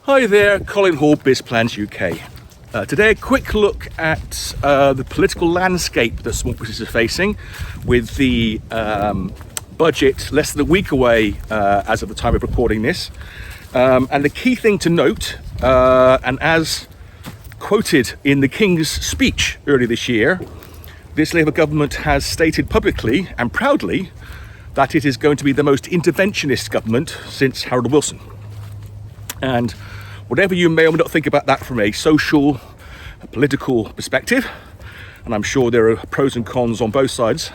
Hi there, Colin Hall, BizPlans UK. Today a quick look at the political landscape that small businesses are facing with the budget less than a week away as of the time of recording this. And the key thing to note, and as quoted in the King's speech earlier this year, this Labour government has stated publicly and proudly that it is going to be the most interventionist government since Harold Wilson. And whatever you may or may not think about that from a social, a political perspective, and I'm sure there are pros and cons on both sides,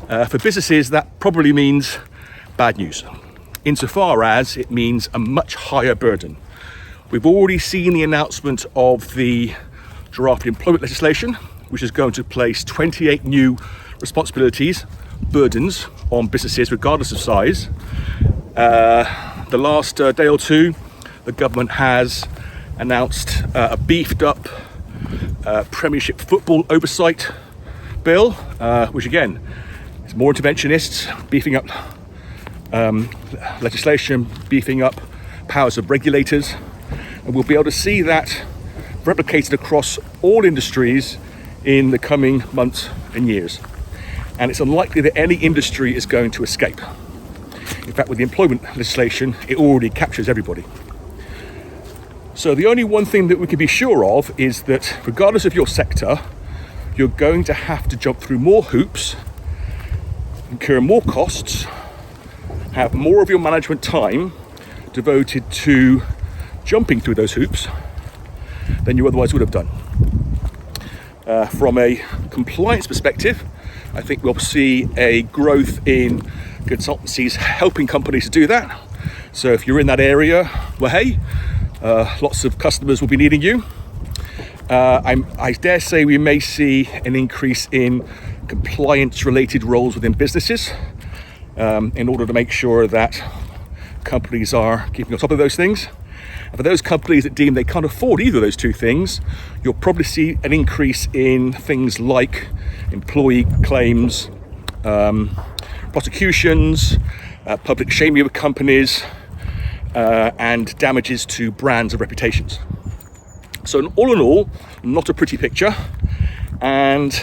for businesses that probably means bad news, insofar as it means a much higher burden. We've already seen the announcement of the draft employment legislation, which is going to place 28 new responsibilities, burdens on businesses regardless of size. The last day or two, the government has announced a beefed up Premiership football oversight bill, which again is more interventionists, beefing up legislation, beefing up powers of regulators, and we'll be able to see that replicated across all industries in the coming months and years. And it's unlikely that any industry is going to escape. In fact, with the employment legislation, it already captures everybody. So the only one thing that we can be sure of is that regardless of your sector, you're going to have to jump through more hoops, incur more costs, have more of your management time devoted to jumping through those hoops than you otherwise would have done. From a compliance perspective, I think we'll see a growth in consultancies helping companies to do that. So if you're in that area, well, hey, lots of customers will be needing you. I dare say we may see an increase in compliance-related roles within businesses in order to make sure that companies are keeping on top of those things. And for those companies that deem they can't afford either of those two things, you'll probably see an increase in things like employee claims, prosecutions, public shaming of companies, and damages to brands and reputations. So all in all, not a pretty picture, and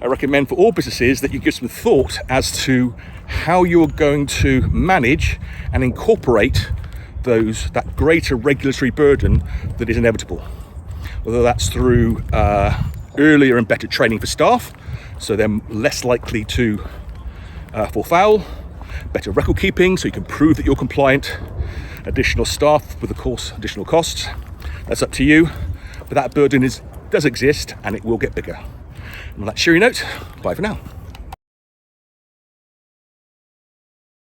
I recommend for all businesses that you give some thought as to how you're going to manage and incorporate that greater regulatory burden that is inevitable. Whether that's through earlier and better training for staff, so they're less likely to fall foul, better record keeping so you can prove that you're compliant, additional staff with of course additional costs. That's up to you, but that burden does exist and it will get bigger. And on that cheery note, bye for now.